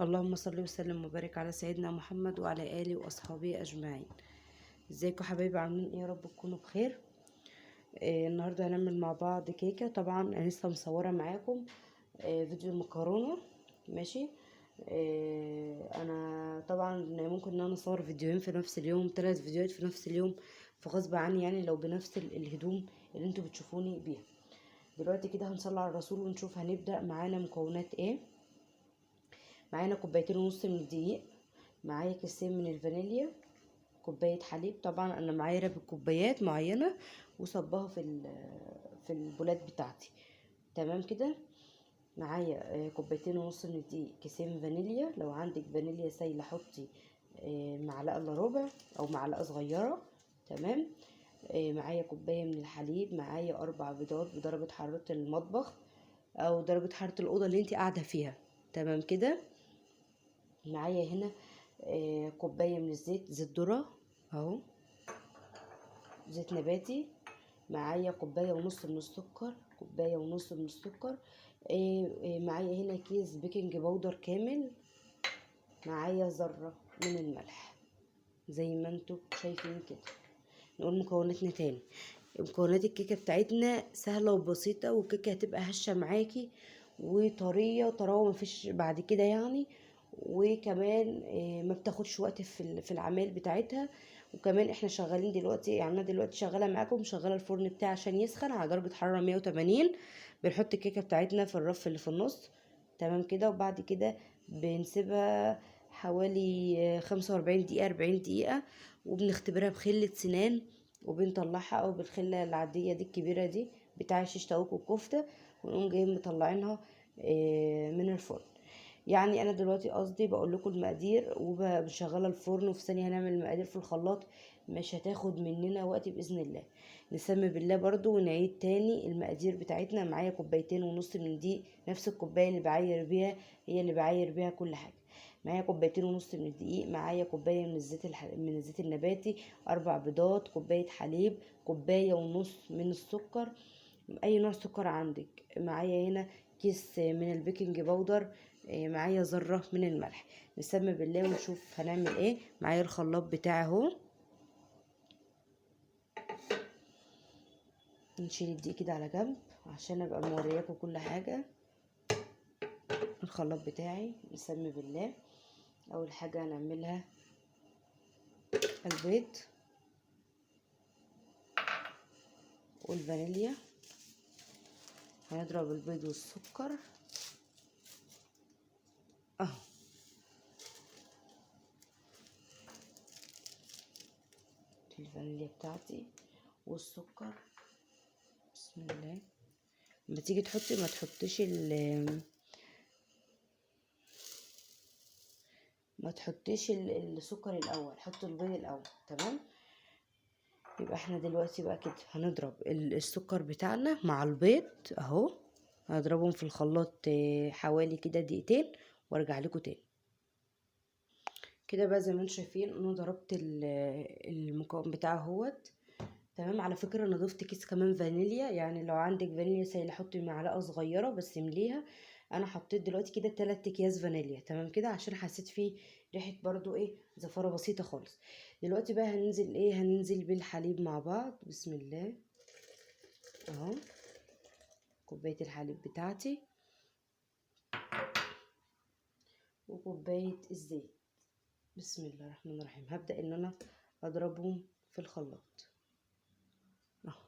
اللهم صل وسلم وبارك على سيدنا محمد وعلى آله وأصحابه أجمعين. ازيكم حبايبي؟ عاملين ايه؟ يا رب تكونوا بخير. النهارده هنعمل مع بعض كيكه. طبعا انا لسه مصوره معاكم فيديو المكرونه. ماشي. انا طبعا ممكن ان انا اصور فيديوهين في نفس اليوم، 3 فيديوهات في نفس اليوم، فغصب عني يعني لو بنفس الهدوم اللي انتوا بتشوفوني بيها. دلوقتي كده هنصلي على الرسول ونشوف هنبدأ. معانا مكونات ايه؟ معانا كوبايتين ونص من الدقيق، معايا كيسين من الفانيليا، كوبايه حليب. طبعا انا معايا ربع كوبايات معينه وصبها في البولات بتاعتي. تمام كده. معايا كوبايتين ونص من الدقيق، كيسين فانيليا. لو عندك فانيليا سايله حطي معلقه الا ربع او معلقه صغيره. تمام. معايا كوبايه من الحليب، معايا 4 بيضات بدرجه حراره المطبخ او درجه حراره الاوضه اللي انت قاعده فيها. تمام كده. معايا هنا كوبايه من الزيت، زيت ذره اهو، زيت نباتي. معايا كوبايه ونص من السكر، كوبايه ونص من السكر. معايا هنا كيس بيكنج باودر كامل. معايا ذره من الملح زي ما انتوا شايفين كده. نقول مكوناتنا تاني. مكونات الكيكه بتاعتنا سهله وبسيطه، والكيكه هتبقى هشه معاكي وطريه طراوه مفيش بعد كده يعني. وكمان ما بتاخدش وقت في العمال بتاعتها. وكمان احنا شغالين دلوقتي، يعني انا دلوقتي شغاله معاكم، شغاله الفرن بتاعي عشان يسخن على درجه حراره 180. بنحط الكيكه بتاعتنا في الرف اللي في النص. تمام كده. وبعد كده بنسيبها حوالي 45 دقيقه 40 دقيقه، وبنختبرها بخله سنان، وبنطلعها او بالخله العاديه دي الكبيره دي بتاع شيش طاووق والكفته، ونقوم جايين مطلعينها من الفرن. يعني انا دلوقتي قصدي بقول لكم المقادير وبشغله الفرن، وفي ثانيه هنعمل المقادير في الخلاط. مش هتاخد مننا وقت باذن الله. نسمي بالله برضو ونعيد تاني المقادير بتاعتنا. معايا كوبايتين ونص من دي، نفس الكوبايه اللي بعاير بيها هي اللي بعاير بيها كل حاجه. معايا كوبايتين ونص من الدقيق، معايا كوبايه من الزيت من الزيت النباتي، 4 بيضات، كوبايه حليب، كوبايه ونص من السكر، اي نوع سكر عندك. معايا هنا كيس من البيكنج باودر، معايا ذره من الملح. نسمي بالله ونشوف هنعمل ايه. معايا الخلاط بتاعي اهو. نشيل الدقيق كده على جنب عشان ابقى مورياكم كل حاجه. الخلاط بتاعي، نسمي بالله. اول حاجه هنعملها البيض والفانيليا. هنضرب البيض والسكر اهو. الفانيليا بتاعتي والسكر. بسم الله. لما تيجي تحطي ما تحطيش السكر الاول، حطي البيض الاول. تمام. يبقى احنا دلوقتي بقى كده هنضرب السكر بتاعنا مع البيض اهو. هضربهم في الخلاط حوالي كده دقيقتين وارجع لكم تاني. كده بقى زي ما انتم شايفين انا ضربت المكون بتاعه اهوت. تمام. على فكره انا ضفت كيس كمان فانيليا، يعني لو عندك فانيليا سايله حطي معلقه صغيره بس امليها. انا حطيت دلوقتي كده 3 اكياس فانيليا. تمام كده، عشان حسيت فيه ريحه برضو ايه، زفاره بسيطه خالص. دلوقتي بقى هننزل بالحليب مع بعض. بسم الله اهو. كوبايه الحليب بتاعتي وكوبايه الزيت. بسم الله الرحمن الرحيم. هبدا ان انا اضربهم في الخلاط اهو.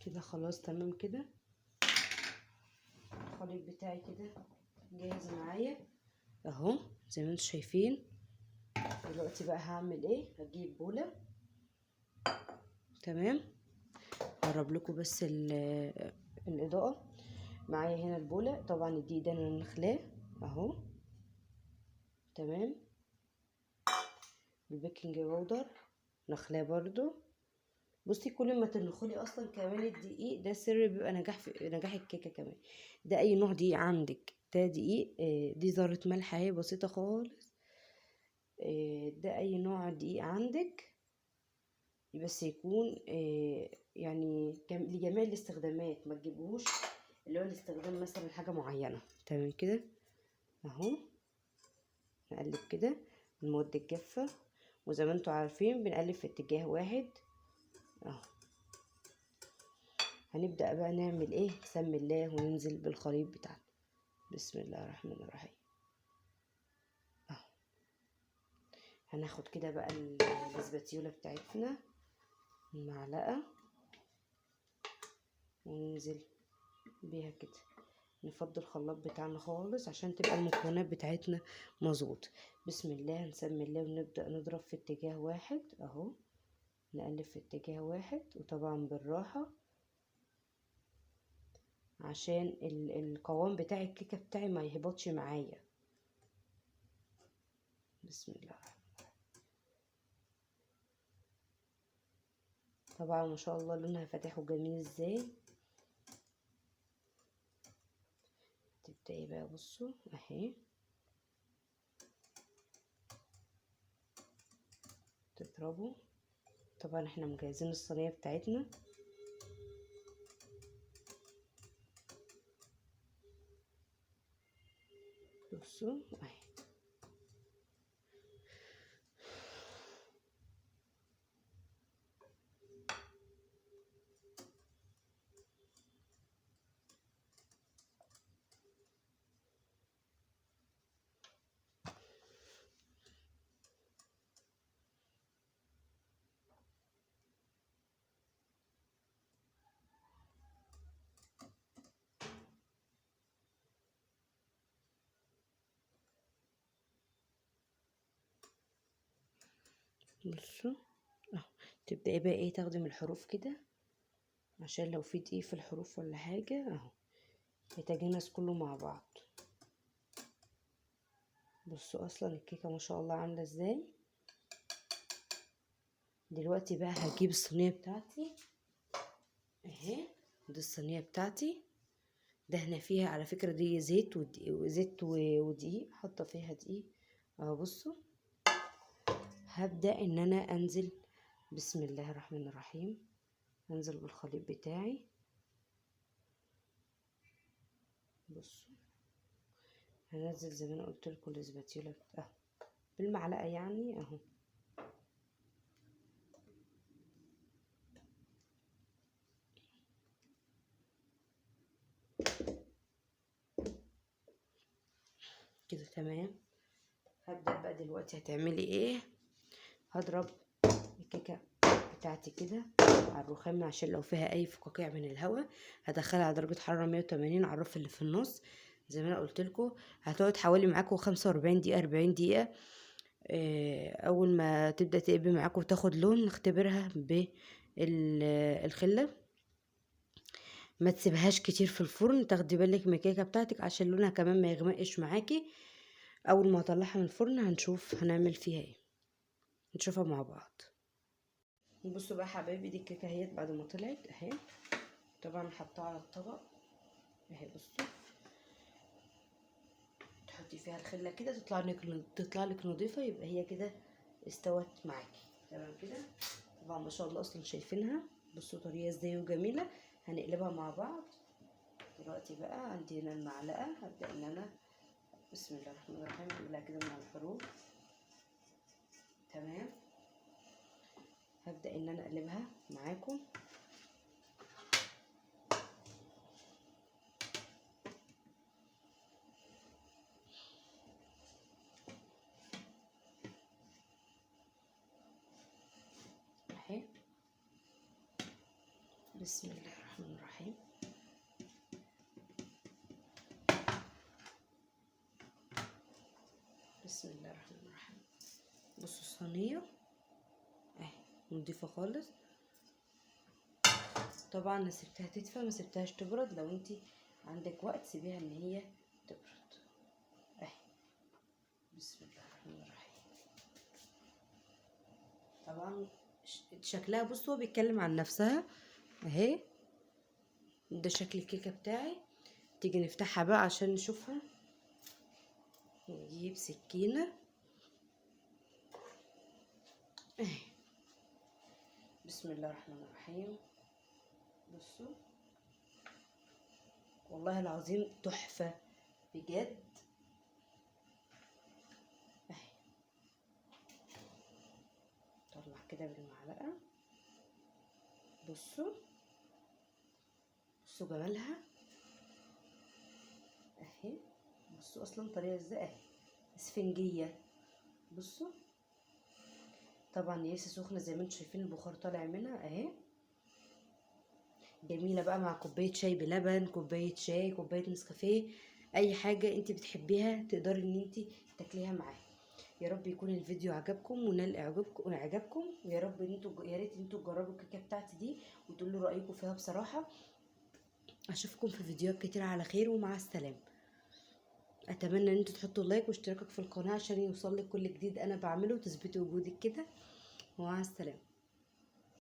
كده خلاص تمام كده. الخليط بتاعي كده جاهز معايا اهو زي ما انتم شايفين. دلوقتي بقى هعمل ايه، هجيب بوله. تمام. هقرب لكم بس اضاءة. معايا هنا البولة، طبعا الدقيق ده انا نخلاه اهو. تمام. البيكنج باودر نخلاه برضو. بصي كل ما تنخلي اصلا كمان الدقيق ده سر بيبقى نجاح في نجاح الكيكه كمان. ده اي نوع دقيق عندك، ده دقيق دي ذره ملح اهي بسيطه خالص. ده اي نوع دقيق عندك، بس يكون يعني لجميع الاستخدامات، ما تجيبوش اللي هو الاستخدام مثلا حاجه معينه. تمام كده اهو. نقلب كده المده الجافه، وزي ما انتوا عارفين بنقلب في اتجاه واحد اهو. هنبدأ بقى نعمل ايه، بسم الله، وننزل بالخليط بتاعنا. بسم الله الرحمن الرحيم اهو. هناخد كده بقى الاسباتيولا بتاعتنا، المعلقة، وننزل بيها كده. نفضي الخلاط بتاعنا خالص عشان تبقى المكونات بتاعتنا مظبوط. بسم الله، نسمي الله، ونبدأ نضرب في اتجاه واحد اهو. نقلب في اتجاه واحد، وطبعا بالراحة عشان القوام بتاع الكيكة بتاعي ما يهبطش معايا. بسم الله. طبعا ما شاء الله لونها فاتح وجميل ازاي. تبدأي بقى، بصوا اهي، تضربوا. طبعا احنا مجهزين الصينية بتاعتنا. بصوا اهي. بصوا اهو. تبدأي بقى ايه، تاخدي من الحروف كده عشان لو في دقيق في الحروف ولا حاجة اهو، يتجانس كله مع بعض. بصوا اصلا الكيكة ما شاء الله عاملة ازاي. دلوقتي بقى هجيب الصينية بتاعتي اهي. دي الصينية بتاعتي، دهنة فيها على فكرة دي زيت ودقيق، حاطة فيها دقيق اهو. بصوا هبدأ ان انا انزل. بسم الله الرحمن الرحيم. انزل بالخليط بتاعي. بصوا هنزل زي ما انا قلت لكم الاسباتيولا اهو، بالمعلقة يعني اهو. كده تمام. هبدأ بقى دلوقتي، هتعملي ايه، هضرب الكيكة بتاعتي كده على الرخام عشان لو فيها اي فقاقيع من الهواء. هدخلها على درجة حرارة 180 على الرف اللي في النص زي ما انا قلت لكم. هتقعد حوالي معاكم 45 دقيقة 40 دقيقة. اول ما تبدأ تقب معاكم وتاخد لون، نختبرها بالخلة. ما تسيبهاش كتير في الفرن، تاخدي بالك من الكيكة بتاعتك عشان لونها كمان ما يغمقش معاكي. اول ما اطلعها من الفرن هنشوف هنعمل فيها ايه، نشوفها مع بعض. بصوا بقى حبايبي، دي الكيكه اهيت بعد ما طلعت اهي. طبعا حطها على الطبق اهي. بصوا تحطي فيها الخله كده تطلع لك نظيفه، يبقى هي كده استوت معاكي تمام كده. طبعا ما شاء الله اصلا شايفينها، بصوا طريه ازاي وجميله. هنقلبها مع بعض دلوقتي. بقى عندي هنا المعلقه، هبدا ان انا بسم الله الرحمن الرحيم اعملها كده مع الحروف. تمام. هبدا ان انا اقلبها معاكم. اهي. بسم الله الرحمن الرحيم. بسم الله الرحمن الرحيم. بصوا الصينيه اهي نضيفه خالص. طبعا انا سبتها تدفى، ما سبتهاش تبرد. لو انت عندك وقت سيبيها ان هي تبرد. اهي بسم الله الرحمن الرحيم. طبعا شكلها بصوا بيتكلم عن نفسها اهي. ده شكل الكيكه بتاعي. تيجي نفتحها بقى عشان نشوفها. نجيب سكينه اهي. بسم الله الرحمن الرحيم. بصوا والله العظيم تحفه بجد اهي. طلع كده بالمعلقه. بصوا بصوا جمالها اهي. بصوا اصلا طريقه ازاي اهي، اسفنجيه. بصوا طبعا لسه سخنه زي ما انتم شايفين، البخار طالع منها اهي. جميله بقى مع كوبايه شاي بلبن، كوبايه شاي، كوبايه نسكافيه، اي حاجه انت بتحبيها تقدري ان انت تاكليها معاها. يا رب يكون الفيديو عجبكم ونال اعجابكم، ويا رب ان انتوا يا ريت انتوا تجربوا الكيكه بتاعتي دي وتقولوا رايكم فيها بصراحه. اشوفكم في فيديوهات كتير على خير ومع السلامه. اتمنى ان انتوا تحطوا لايك واشتراكك في القناه عشان يوصل لك كل جديد انا بعمله وتثبتي وجودك كده. ومع السلامه.